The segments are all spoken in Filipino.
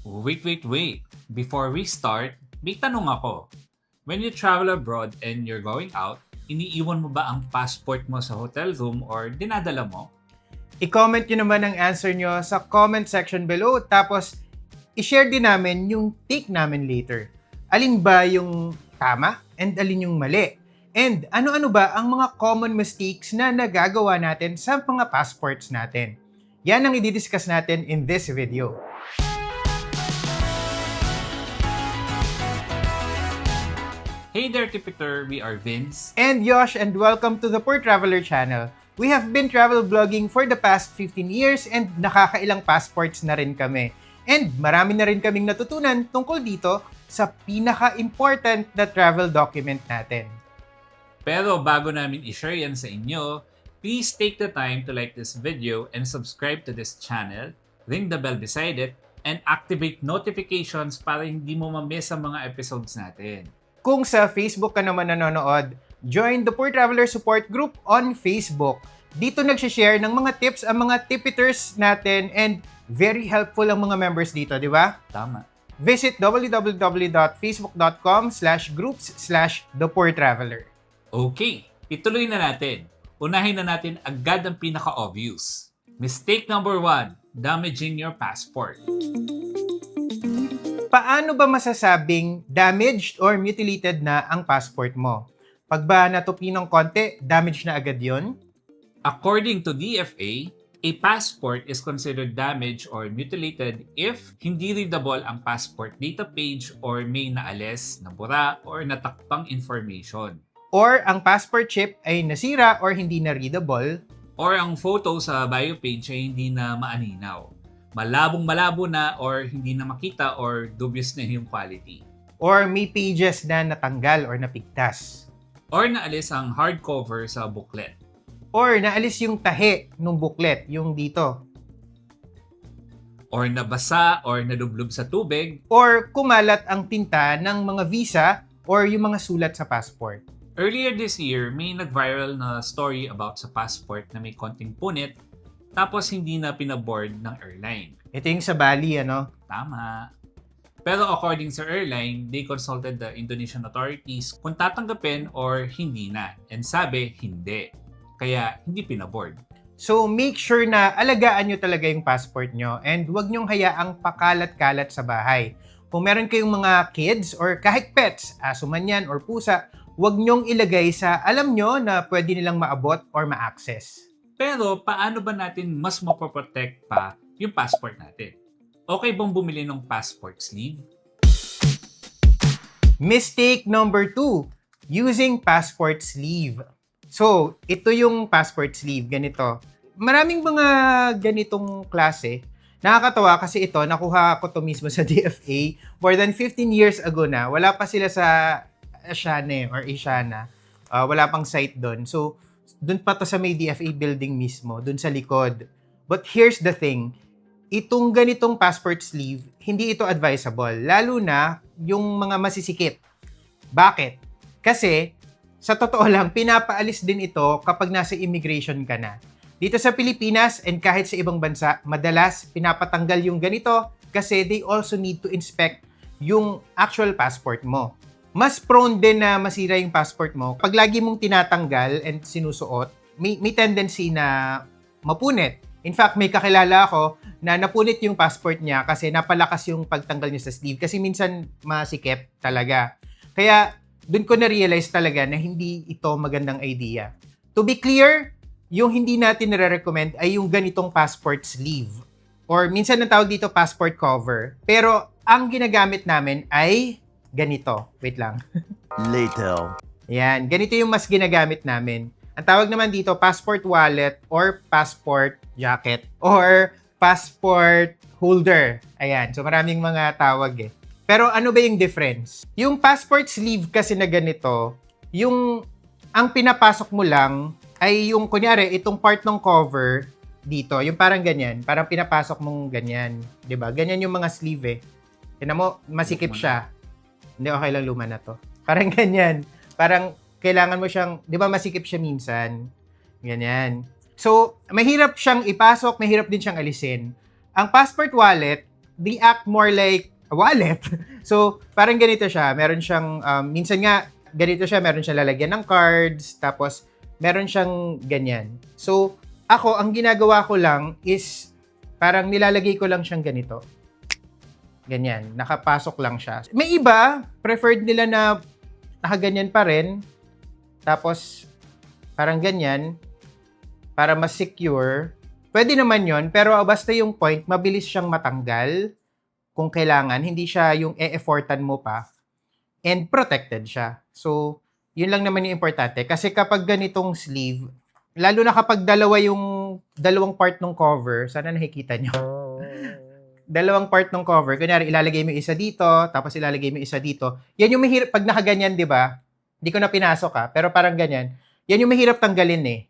Wait. Before we start, may tanong ako. When you travel abroad and you're going out, iniiwan mo ba ang passport mo sa hotel room or dinadala mo? I-comment nyo naman ang answer nyo sa comment section below. Tapos, i-share din namin yung take namin later. Alin ba yung tama and alin yung mali? And ano-ano ba ang mga common mistakes na nagagawa natin sa mga passports natin? Yan ang i-discuss natin in this video. Hey there, Tipeter! We are Vince. And Yosh, and welcome to the Poor Traveler channel. We have been travel vlogging for the past 15 years and nakakailang passports na rin kami. And marami na rin kaming natutunan tungkol dito sa pinaka-important na travel document natin. Pero bago namin i-share yan sa inyo, please take the time to like this video and subscribe to this channel, ring the bell beside it, and activate notifications para hindi mo ma-miss ang mga episodes natin. Kung sa Facebook ka naman nanonood, join the Poor Traveler Support Group on Facebook. Dito nagsishare ng mga tips ang mga tipiters natin and very helpful ang mga members dito, di ba? Tama. Visit www.facebook.com/groups/thepoortraveler. Okay, ituloy na natin. Unahin na natin agad ang pinaka-obvious. Mistake number 1, damaging your passport. Paano ba masasabing damaged or mutilated na ang passport mo? Pag ba natupi ng konti, damaged na agad yon? According to DFA, a passport is considered damaged or mutilated if hindi readable ang passport data page or may naalis, nabura, or natakpang information. Or ang passport chip ay nasira or hindi na readable. Or ang photo sa bio page ay hindi na maaninaw. Malabong-malabo na or hindi na makita or dubious na yung quality. Or may pages na natanggal or napigtas. Or naalis ang hardcover sa booklet. Or naalis yung tahe ng booklet, yung dito. Or nabasa or nadublob sa tubig. Or kumalat ang tinta ng mga visa or yung mga sulat sa passport. Earlier this year, may nag-viral na story about sa passport na may konting punit tapos hindi na pinaboard ng airline. Ito yung sa Bali, ano? Tama. Pero according sa airline, they consulted the Indonesian authorities kung tatanggapin or hindi na. And sabi, hindi. Kaya hindi pinaboard. So make sure na alagaan nyo talaga yung passport nyo and huwag nyong hayaang pakalat-kalat sa bahay. Kung meron kayong mga kids or kahit pets, aso man yan or pusa, huwag nyong ilagay sa alam nyo na pwede nilang maabot or ma-access. Pero paano ba natin mas mapoprotect pa yung passport natin? Okay bang bumili ng passport sleeve? Mistake number 2, using passport sleeve. So, ito yung passport sleeve, ganito. Maraming mga ganitong klase. Nakakatawa kasi ito, nakuha ko to mismo sa DFA more than 15 years ago na. Wala pa sila sa Asiana or Asiana. Wala pang site doon. So, doon pa to sa may DFA building mismo, doon sa likod. But here's the thing, itong ganitong passport sleeve, hindi ito advisable, lalo na yung mga masisikip. Bakit? Kasi, sa totoo lang, pinapaalis din ito kapag nasa immigration ka na. Dito sa Pilipinas and kahit sa ibang bansa, madalas pinapatanggal yung ganito kasi they also need to inspect yung actual passport mo. Mas prone din na masira yung passport mo. Pag lagi mong tinatanggal and sinusuot, may tendency na mapunit. In fact, may kakilala ako na napunit yung passport niya kasi napalakas yung pagtanggal niya sa sleeve kasi minsan masikip talaga. Kaya doon ko na-realize talaga na hindi ito magandang idea. To be clear, yung hindi natin nare-recommend ay yung ganitong passport sleeve. Or minsan ang tawag dito passport cover. Pero ang ginagamit namin ay ganito. Wait lang. Later. Yan. Ganito yung mas ginagamit namin. Ang tawag naman dito, passport wallet or passport jacket or passport holder. Ayan. So, maraming mga tawag eh. Pero ano ba yung difference? Yung passport sleeve kasi na ganito, yung ang pinapasok mo lang ay yung, kunyari, itong part ng cover dito, yung parang ganyan. Parang pinapasok mong ganyan. 'Di ba? Ganyan yung mga sleeve eh. Tingnan mo, masikip siya. Hindi, okay lang, luma na to. Parang ganyan. Parang kailangan mo siyang, di ba masikip siya minsan? Ganyan. So, mahirap siyang ipasok, mahirap din siyang alisin. Ang passport wallet, they act more like a wallet. So, parang ganito siya. Meron siyang, minsan nga, ganito siya, meron siyang lalagyan ng cards, tapos meron siyang ganyan. So, ako, ang ginagawa ko lang is, parang nilalagay ko lang siyang ganito. Ganyan, nakapasok lang siya. May iba, preferred nila na nakaganyan pa rin, tapos, parang ganyan, para mas secure. Pwede naman yon, pero basta yung point, mabilis siyang matanggal kung kailangan. Hindi siya yung e-effortan mo pa. And protected siya. So, yun lang naman yung importante. Kasi kapag ganitong sleeve, lalo na kapag dalawang part ng cover, sana nakikita nyo. Dalawang part ng cover, kunyari ilalagay mo isa dito, tapos ilalagay mo isa dito. Yan yung mahirap, pag nakaganyan, di ba? Hindi ko na pinasok pero parang ganyan. Yan yung mahirap tanggalin eh.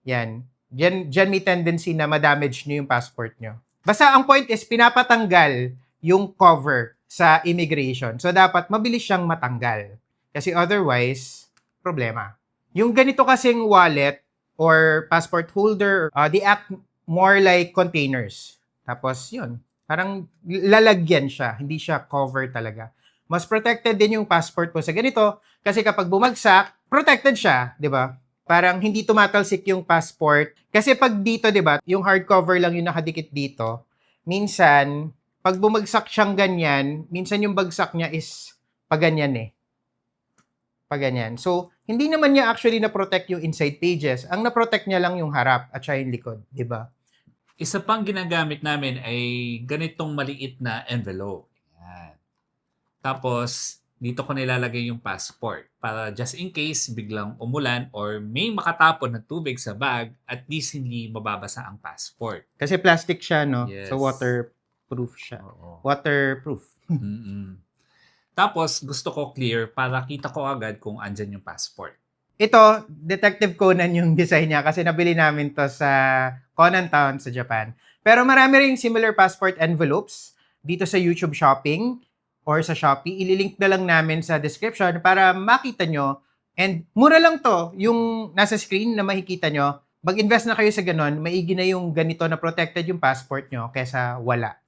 Yan. Diyan may tendency na ma-damage nyo yung passport nyo. Basta ang point is, pinapatanggal yung cover sa immigration. So, dapat mabilis siyang matanggal. Kasi otherwise, problema. Yung ganito kasing wallet or passport holder, they act more like containers. Tapos, yun. Parang lalagyan siya. Hindi siya cover talaga. Mas protected din yung passport mo sa ganito kasi kapag bumagsak, protected siya, di ba? Parang hindi tumatalsik yung passport. Kasi pag dito, di ba, yung hardcover lang yung nakadikit dito, minsan, pag bumagsak siyang ganyan, minsan yung bagsak niya is paganyan eh. Paganyan. So, hindi naman niya actually na-protect yung inside pages. Ang na-protect niya lang yung harap at sya yung likod, di ba? Isa pang ginagamit namin ay ganitong maliit na envelope. Yan. Tapos, dito ko nilalagay yung passport para just in case biglang umulan or may makatapon ng tubig sa bag, at least hindi mababasa ang passport. Kasi plastic siya, no? Yes. So, waterproof siya. Oo. Waterproof. Tapos, gusto ko clear para kita ko agad kung andyan yung passport. Ito, Detective Conan yung design niya kasi nabili namin to sa Conan Town sa Japan. Pero marami ring similar passport envelopes dito sa YouTube Shopping or sa Shopee. Ililink na lang namin sa description para makita nyo. And mura lang to, yung nasa screen na makikita nyo. Mag-invest na kayo sa ganon, maigi na yung ganito na protected yung passport nyo kesa wala.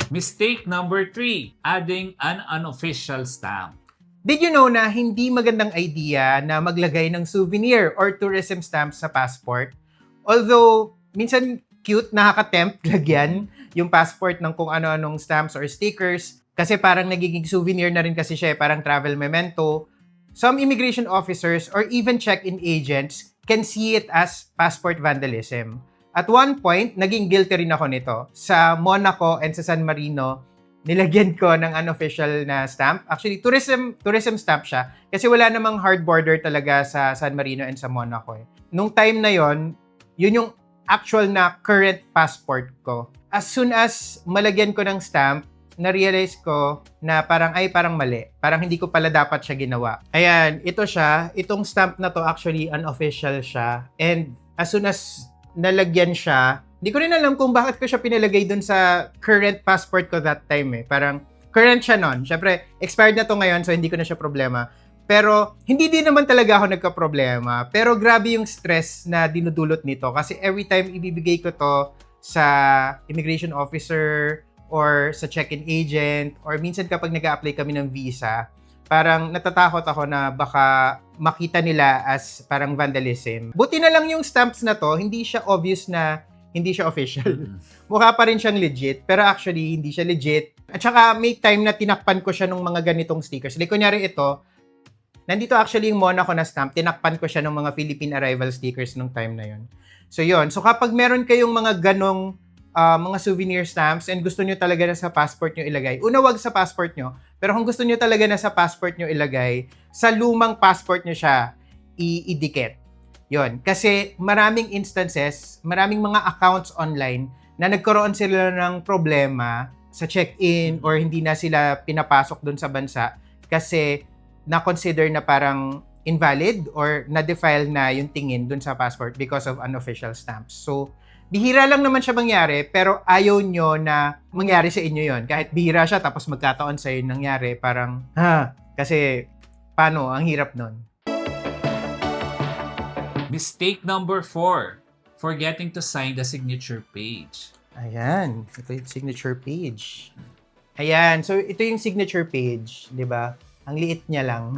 Mistake number 3, adding an unofficial stamp. Did you know na hindi magandang idea na maglagay ng souvenir or tourism stamps sa passport? Although, minsan cute, nakaka-tempt lagyan yung passport ng kung ano-anong stamps or stickers kasi parang nagiging souvenir na rin kasi siya, parang travel memento. Some immigration officers or even check-in agents can see it as passport vandalism. At one point, naging guilty rin ako nito. Sa Monaco and sa San Marino, nilagyan ko ng unofficial na stamp. Actually, tourism stamp siya kasi wala namang hard border talaga sa San Marino and sa Monaco. Nung time na yon, yun yung actual na current passport ko. As soon as malagyan ko ng stamp, na-realize ko na parang mali. Parang hindi ko pala dapat siya ginawa. Ayan, ito siya. Itong stamp na to actually unofficial siya. And as soon as nalagyan siya, hindi ko rin alam kung bakit ko siya pinalagay dun sa current passport ko that time eh. Parang current siya nun. Siyempre, expired na to ngayon so hindi ko na siya problema. Pero hindi din naman talaga ako nagka-problema. Pero grabe yung stress na dinudulot nito kasi every time ibibigay ko to sa immigration officer or sa check-in agent or minsan kapag nag-a-apply kami ng visa, parang natatakot ako na baka makita nila as parang vandalism. Buti na lang yung stamps na to, hindi siya obvious na hindi siya official. Mukha pa rin siyang legit, pero actually hindi siya legit. At saka may time na tinakpan ko siya ng mga ganitong stickers. Like kunyari ito, nandito actually yung Monaco na stamp, tinakpan ko siya ng mga Philippine arrival stickers nung time na yun. So yun, so kapag meron kayong mga ganong mga souvenir stamps and gusto nyo talaga na sa passport nyo ilagay, una wag sa passport nyo, pero kung gusto nyo talaga na sa passport nyo ilagay, sa lumang passport nyo siya idikit. Yun, kasi maraming instances, maraming mga accounts online na nagkaroon sila ng problema sa check-in or hindi na sila pinapasok dun sa bansa kasi na-consider na parang invalid or na-defile na yung tingin dun sa passport because of unofficial stamps. So, bihira lang naman siya mangyari, pero ayaw nyo na mangyari sa inyo yon. Kahit bihira siya, tapos magkataon sa'yo nangyari, parang, kasi, paano? Ang hirap nun. Mistake number 4, forgetting to sign the signature page. Ayan, ito yung signature page. Ayan, so ito yung signature page, di ba? Ang liit niya lang.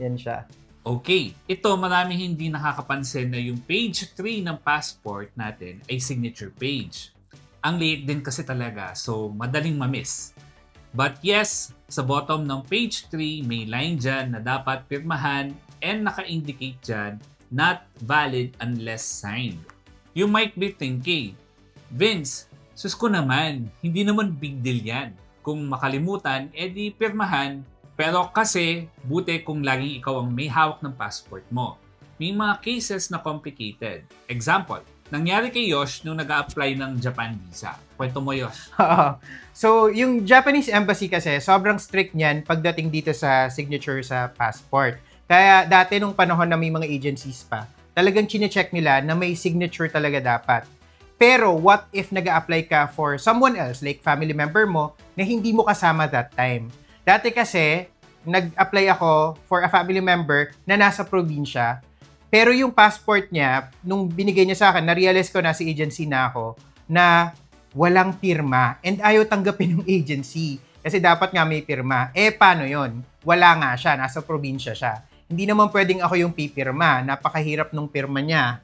Yan siya. Okay, ito marami hindi nakakapansin na yung page 3 ng passport natin ay signature page. Ang liit din kasi talaga, so madaling mamiss. But yes, sa bottom ng page 3 may line dyan na dapat pirmahan and naka-indicate dyan, not valid unless signed. You might be thinking, Vince, sus ko naman, hindi naman big deal yan. Kung makalimutan, edi pirmahan. Pero kasi, buti kung laging ikaw ang may hawak ng passport mo. May mga cases na complicated. Example, nangyari kay Yosh nung nag-a-apply ng Japan visa. Kwento mo, Yosh. So, yung Japanese embassy kasi, sobrang strict niyan pagdating dito sa signature sa passport. Kaya dati nung panahon na may mga agencies pa, talagang chine-check nila na may signature talaga dapat. Pero what if nag-a-apply ka for someone else, like family member mo, na hindi mo kasama that time? Dati kasi, nag-apply ako for a family member na nasa probinsya. Pero yung passport niya, nung binigay niya sa akin, na-realize ko na si agency na ako, na walang pirma. And ayaw tanggapin ng agency. Kasi dapat nga may pirma. Paano yon? Wala nga siya. Nasa probinsya siya. Hindi naman pwedeng ako yung pipirma. Napakahirap nung pirma niya.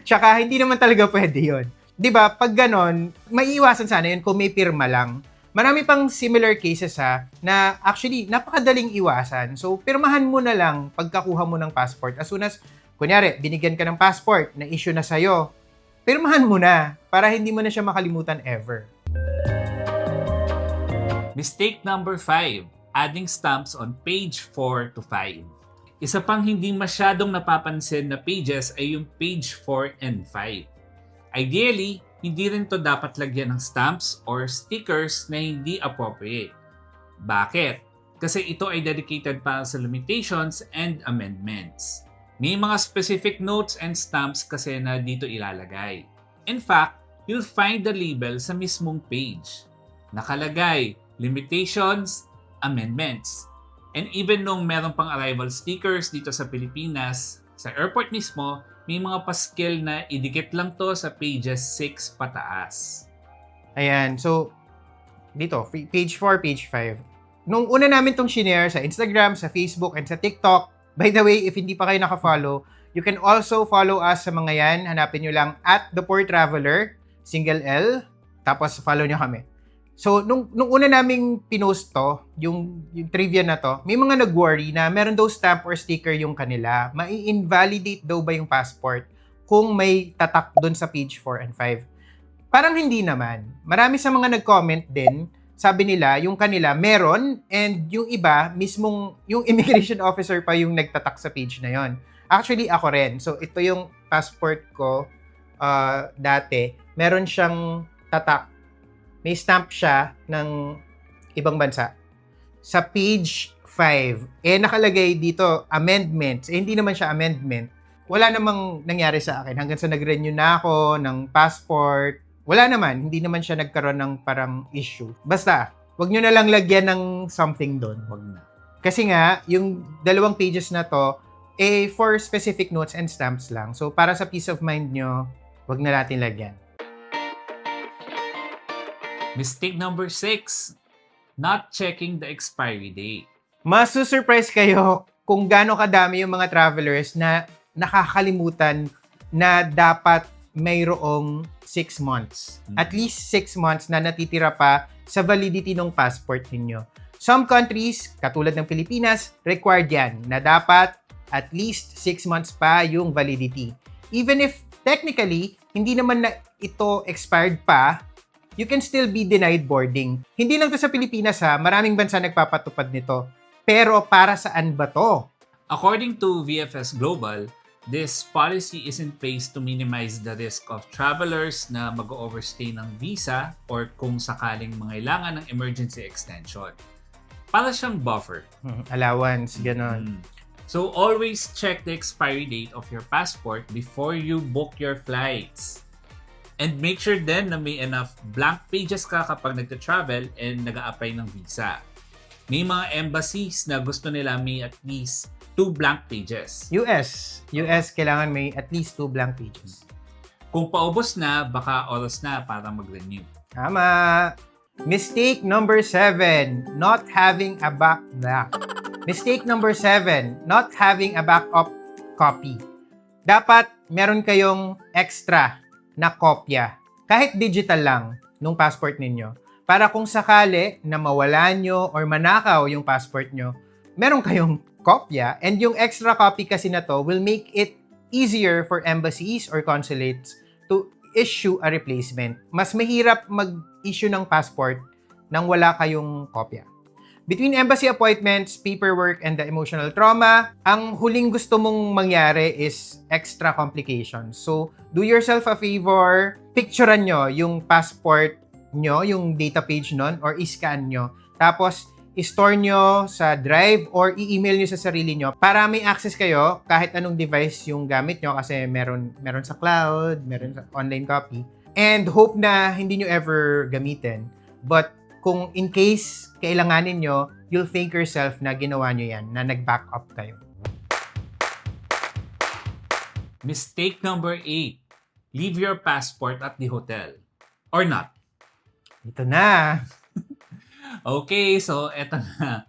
Tsaka, hindi naman talaga pwede yon. 'Di ba? Pag ganon, maiiwasan sana yun kung may pirma lang. Marami pang similar cases na actually napakadaling iwasan. So, pirmahan mo na lang pagkakuha mo ng passport. As soon as, kunyari, binigyan ka ng passport na issue na sa'yo, pirmahan mo na para hindi mo na siya makalimutan ever. Mistake number 5, adding stamps on page 4 to 5. Isa pang hindi masyadong napapansin na pages ay yung page 4 and 5. Ideally, hindi rin to dapat lagyan ng stamps or stickers na hindi appropriate. Bakit? Kasi ito ay dedicated para sa limitations and amendments. May mga specific notes and stamps kasi na dito ilalagay. In fact, you'll find the label sa mismong page. Nakalagay, limitations, amendments. And even nung meron pang arrival stickers dito sa Pilipinas, sa airport mismo, may mga paskil na idikit lang to sa pages 6 pataas. Ayan, so dito, page 4, page 5. Nung una namin tong shinare sa Instagram, sa Facebook, and sa TikTok, by the way, if hindi pa kayo nakafollow, you can also follow us sa mga yan. Hanapin nyo lang @thepoortraveler, single L, tapos follow nyo kami. So, nung una naming pinost to, yung trivia na to, may mga nag-worry na meron daw stamp or sticker yung kanila. Mai-invalidate daw ba yung passport kung may tatak doon sa page 4 and 5? Parang hindi naman. Marami sa mga nag-comment din, sabi nila, yung kanila meron, and yung iba, mismong yung immigration officer pa yung nagtatak sa page na yon. Actually, ako rin. So, ito yung passport ko dati. Meron siyang tatak. May stamp siya ng ibang bansa. Sa page 5, nakalagay dito, amendments. Hindi naman siya amendment. Wala namang nangyari sa akin. Hanggang sa nag-renew na ako ng passport, wala naman. Hindi naman siya nagkaroon ng parang issue. Basta, wag nyo na lang lagyan ng something doon. Wag na. Kasi nga, yung 2 pages na to, for specific notes and stamps lang. So, para sa peace of mind nyo, wag na natin lagyan. Mistake number 6, not checking the expiry date. Masusurprise kayo kung gaano kadami yung mga travelers na nakakalimutan na dapat mayroong 6 months. At least 6 months na natitira pa sa validity ng passport ninyo. Some countries, katulad ng Pilipinas, required yan na dapat at least 6 months pa yung validity. Even if technically, hindi naman na ito expired pa, you can still be denied boarding. Hindi lang to sa Pilipinas maraming bansa nagpapatupad nito. Pero para saan ba to? According to VFS Global, this policy is in place to minimize the risk of travelers na mag-overstay ng visa or kung sakaling mangailangan ng emergency extension. Para siyang buffer. Allowance, ganon. So always check the expiry date of your passport before you book your flights. And make sure din na may enough blank pages ka kapag nagta-travel and nag-a-apply ng visa. May mga embassies na gusto nila may at least 2 blank pages. US, kailangan may at least 2 blank pages. Kung paubos na, baka oras na para mag-renew. Tama. Mistake number 7, not having a Mistake number 7, not having a backup copy. Dapat meron kayong extra na kopya, kahit digital lang, nung passport ninyo. Para kung sakali na mawala nyo or manakaw yung passport nyo, meron kayong kopya, and yung extra copy kasi na to will make it easier for embassies or consulates to issue a replacement. Mas mahirap mag-issue ng passport nang wala kayong kopya. Between embassy appointments, paperwork, and the emotional trauma, ang huling gusto mong mangyari is extra complications. So, do yourself a favor, picturean nyo yung passport nyo, yung data page nun, or i-scan nyo. Tapos, i-store nyo sa drive or i-email nyo sa sarili nyo para may access kayo kahit anong device yung gamit nyo kasi meron sa cloud, meron sa online copy. And hope na hindi nyo ever gamitin. But kung in case kailanganin nyo, you'll thank yourself na ginawa nyo yan, na nag-backup kayo. Mistake number 8. Leave your passport at the hotel. Or not. Ito na. Okay, so eto na.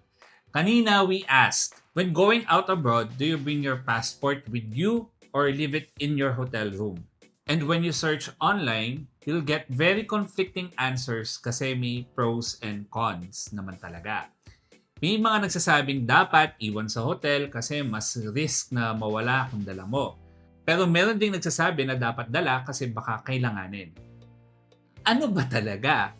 Kanina we asked, when going out abroad, do you bring your passport with you or leave it in your hotel room? And when you search online, you'll get very conflicting answers kasi may pros and cons naman talaga. May mga nagsasabing dapat iwan sa hotel kasi mas risk na mawala kung dala mo. Pero meron ding nagsasabi na dapat dala kasi baka kailanganin. Ano ba talaga?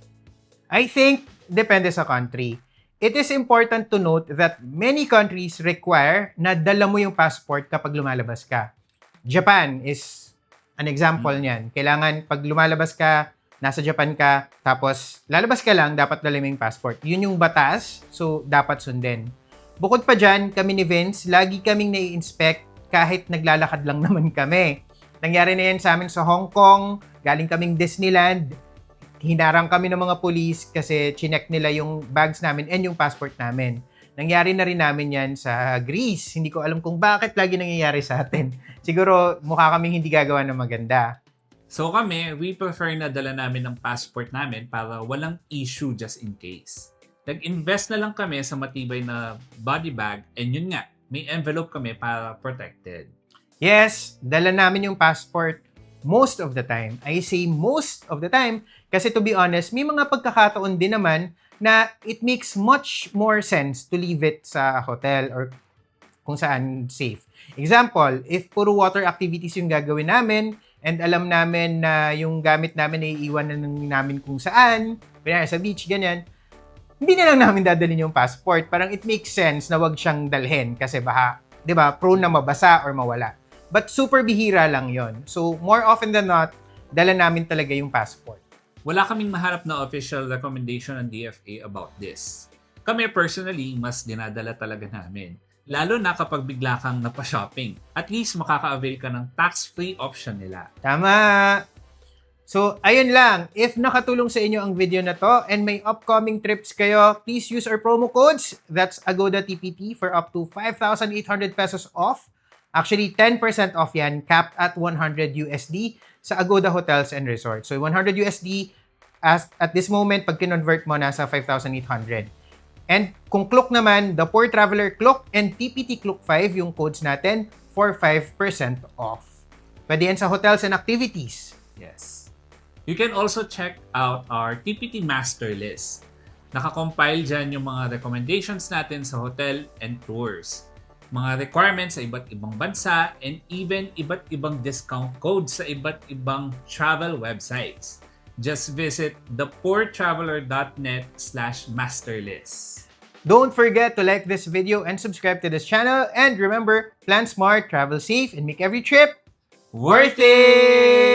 I think, depende sa country. It is important to note that many countries require na dala mo yung passport kapag lumalabas ka. Japan is an example niyan. Kailangan pag lumalabas ka, nasa Japan ka, tapos lalabas ka lang, dapat dala mo yung passport. Yun yung batas, so dapat sundin. Bukod pa dyan, kami ni Vince, lagi kaming nai-inspect kahit naglalakad lang naman kami. Nangyari na yan sa amin sa Hong Kong, galing kaming Disneyland, hinarang kami ng mga police kasi chinek nila yung bags namin and yung passport namin. Nangyari na rin namin yan sa Greece. Hindi ko alam kung bakit lagi nangyayari sa atin. Siguro mukha kaming hindi gagawa ng maganda. So kami, we prefer na dala namin ng passport namin para walang issue just in case. Nag-invest na lang kami sa matibay na body bag and yun nga, may envelope kami para protected. Yes, dala namin yung passport most of the time. I say most of the time kasi to be honest, may mga pagkakataon din naman na it makes much more sense to leave it sa hotel or kung saan safe. Example, if puro water activities yung gagawin namin and alam namin na yung gamit namin ay iiwanan namin kung saan, kaya sa beach, ganyan, hindi na lang namin dadalhin yung passport. Parang it makes sense na wag siyang dalhin kasi baka, di ba, prone na mabasa or mawala. But super bihira lang yon. So, more often than not, dala namin talaga yung passport. Wala kaming maharap na official recommendation ng DFA about this. Kami personally, mas dinadala talaga namin. Lalo na kapag bigla kang napa-shopping. At least makaka-avail ka ng tax-free option nila. Tama! So, ayun lang. If nakatulong sa inyo ang video na to and may upcoming trips kayo, please use our promo codes. That's Agoda TPT for up to 5,800 pesos off. Actually, 10% off yan, capped at 100 USD sa Agoda Hotels and Resorts. So, 100 USD, at this moment, pag kinonvert mo, nasa 5,800. And kung Klook naman, the Poor Traveler Klook and TPT Klook 5, yung codes natin, for 5% off. Pwede yan sa hotels and activities. Yes. You can also check out our TPT Master List. Nakakompile dyan yung mga recommendations natin sa hotel and tours. Mga requirements sa iba't ibang bansa, and even iba't ibang discount codes sa iba't ibang travel websites. Just visit thepoortraveler.net/masterlist. Don't forget to like this video and subscribe to this channel. And remember, plan smart, travel safe, and make every trip Worth it!